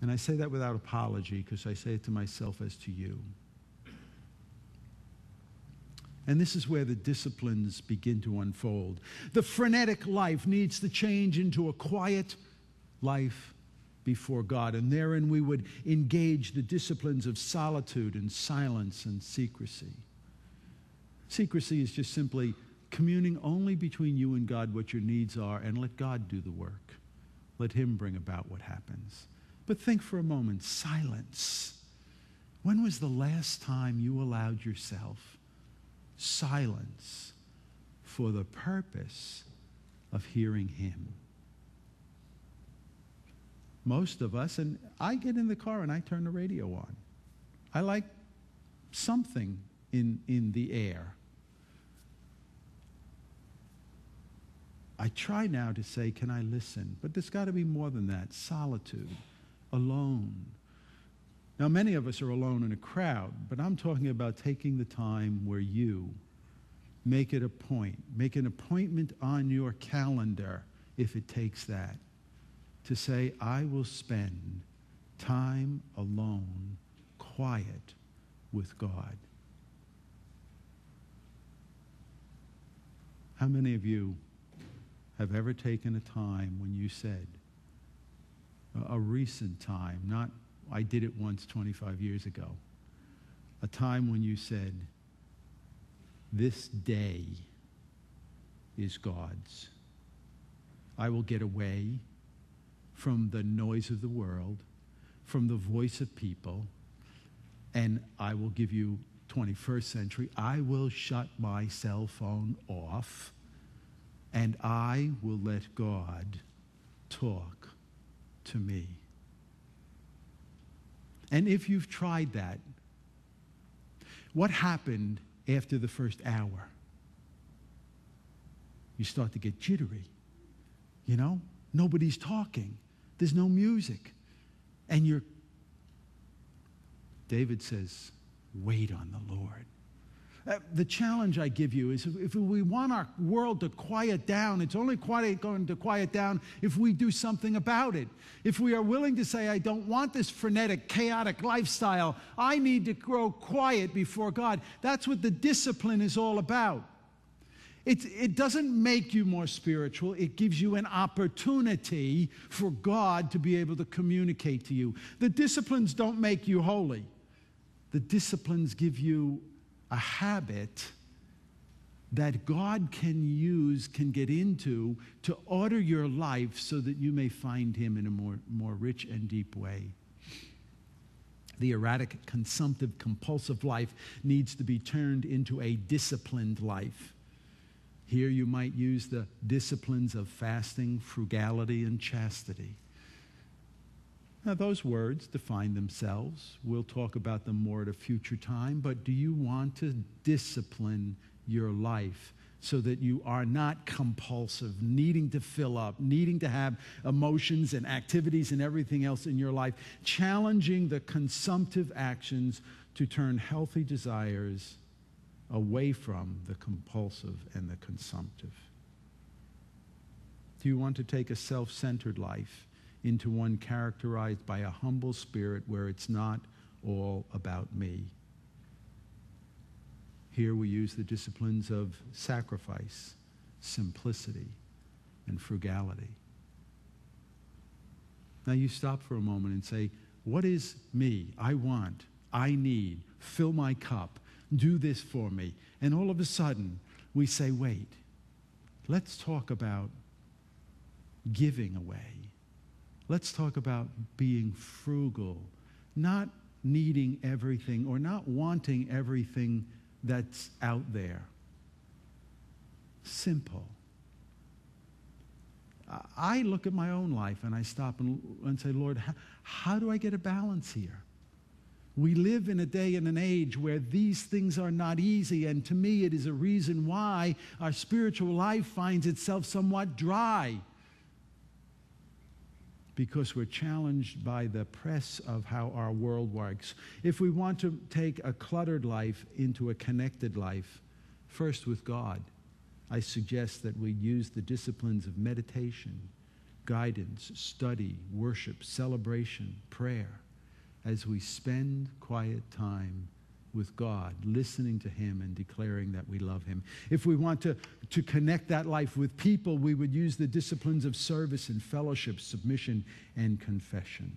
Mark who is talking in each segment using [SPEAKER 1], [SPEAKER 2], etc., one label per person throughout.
[SPEAKER 1] And I say that without apology because I say it to myself as to you. And this is where the disciplines begin to unfold. The frenetic life needs to change into a quiet life before God. And therein we would engage the disciplines of solitude and silence and secrecy. Secrecy is just simply communing only between you and God what your needs are, and let God do the work. Let him bring about what happens. But think for a moment, silence. When was the last time you allowed yourself silence for the purpose of hearing him? Most of us, and I get in the car and I turn the radio on. I like something in the air. I try now to say, can I listen? But there's got to be more than that. Solitude, alone. Now, many of us are alone in a crowd, but I'm talking about taking the time where you make it a point, make an appointment on your calendar, if it takes that, to say, I will spend time alone, quiet with God. How many of you have ever taken a time when you said, a recent time, not I did it once 25 years ago, a time when you said, this day is God's. I will get away from the noise of the world, from the voice of people, and I will give you 21st century. I will shut my cell phone off, and I will let God talk to me. And if you've tried that, what happened after the first hour? You start to get jittery. You know, nobody's talking. There's no music. And David says, wait on the Lord. The challenge I give you is if we want our world to quiet down, it's only going to quiet down if we do something about it. If we are willing to say, I don't want this frenetic, chaotic lifestyle, I need to grow quiet before God. That's what the discipline is all about. It doesn't make you more spiritual. It gives you an opportunity for God to be able to communicate to you. The disciplines don't make you holy. The disciplines give you a habit that God can use, can get into to order your life so that you may find him in a more rich and deep way. The erratic, consumptive, compulsive life needs to be turned into a disciplined life. Here you might use the disciplines of fasting, frugality, and chastity. Now, those words define themselves. We'll talk about them more at a future time, but do you want to discipline your life so that you are not compulsive, needing to fill up, needing to have emotions and activities and everything else in your life, challenging the consumptive actions to turn healthy desires away from the compulsive and the consumptive? Do you want to take a self-centered life into one characterized by a humble spirit where it's not all about me? Here we use the disciplines of sacrifice, simplicity, and frugality. Now you stop for a moment and say, what is me? I want, I need, fill my cup, do this for me. And all of a sudden we say, wait, let's talk about giving away. Let's talk about being frugal, not needing everything or not wanting everything that's out there. Simple. I look at my own life and I stop and say, Lord, how do I get a balance here? We live in a day and an age where these things are not easy, and to me it is a reason why our spiritual life finds itself somewhat dry. Because we're challenged by the press of how our world works. If we want to take a cluttered life into a connected life, first with God, I suggest that we use the disciplines of meditation, guidance, study, worship, celebration, prayer, as we spend quiet time with God, listening to him and declaring that we love him. If we want to connect that life with people, we would use the disciplines of service and fellowship, submission and confession.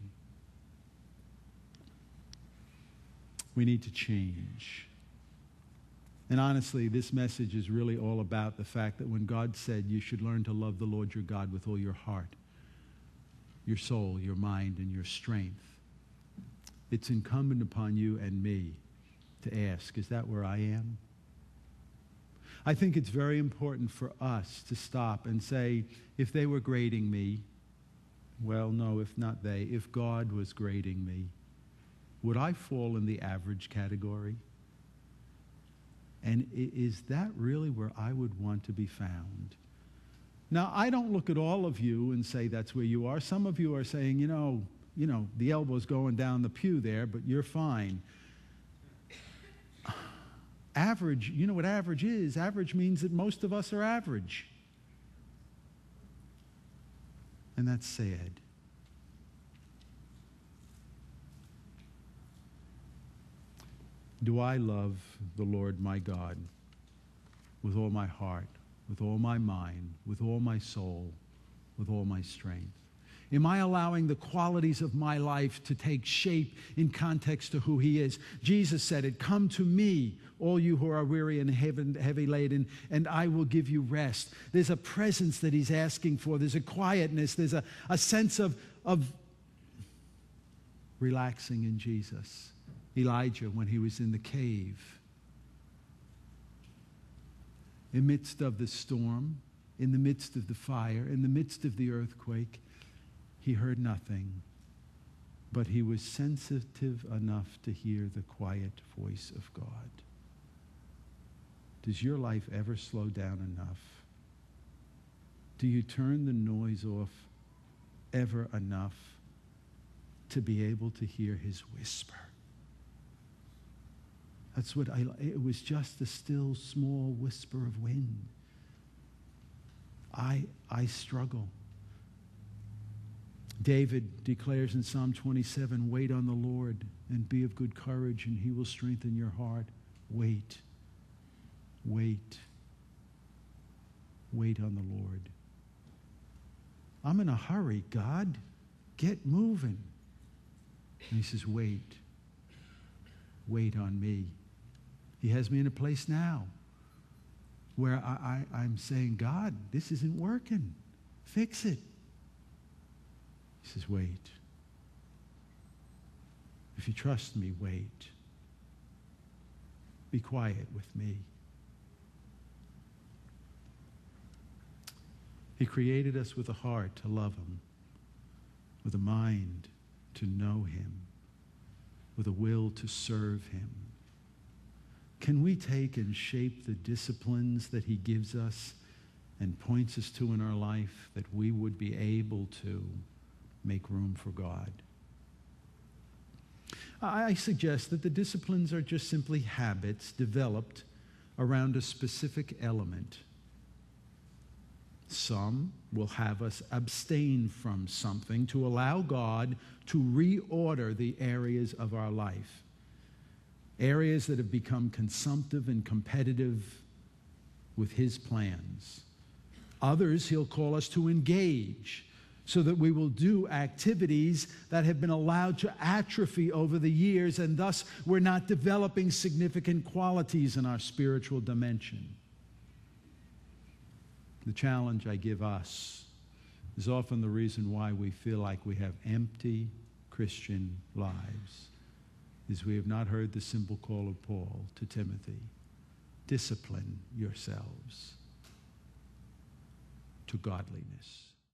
[SPEAKER 1] We need to change. And honestly, this message is really all about the fact that when God said you should learn to love the Lord your God with all your heart, your soul, your mind, and your strength, it's incumbent upon you and me to ask, is that where I am? I think it's very important for us to stop and say, if they were grading me, well, no, if not they, if God was grading me, would I fall in the average category? And is that really where I would want to be found? Now, I don't look at all of you and say that's where you are. Some of you are saying, you know, the elbow's going down the pew there, but you're fine. Average, you know what average is? Average means that most of us are average. And that's sad. Do I love the Lord my God with all my heart, with all my mind, with all my soul, with all my strength? Am I allowing the qualities of my life to take shape in context to who he is? Jesus said it, come to me, all you who are weary and heavy laden, and I will give you rest. There's a presence that he's asking for. There's a quietness. There's a sense of relaxing in Jesus. Elijah, when he was in the cave, in the midst of the storm, in the midst of the fire, in the midst of the earthquake, he heard nothing, but he was sensitive enough to hear the quiet voice of God. Does your life ever slow down enough? Do you turn the noise off ever enough to be able to hear his whisper? That's what it was, just a still small whisper of wind. I struggle. David declares in Psalm 27, wait on the Lord and be of good courage, and he will strengthen your heart. Wait. Wait. Wait on the Lord. I'm in a hurry, God. Get moving. And he says, wait. Wait on me. He has me in a place now where I'm saying, God, this isn't working. Fix it. He says, wait. If you trust me, wait. Be quiet with me. He created us with a heart to love him, with a mind to know him, with a will to serve him. Can we take and shape the disciplines that he gives us and points us to in our life, that we would be able to make room for God? I suggest that the disciplines are just simply habits developed around a specific element. Some will have us abstain from something to allow God to reorder the areas of our life. Areas that have become consumptive and competitive with his plans. Others he'll call us to engage so that we will do activities that have been allowed to atrophy over the years, and thus we're not developing significant qualities in our spiritual dimension. The challenge I give us is often the reason why we feel like we have empty Christian lives, is we have not heard the simple call of Paul to Timothy: discipline yourselves to godliness.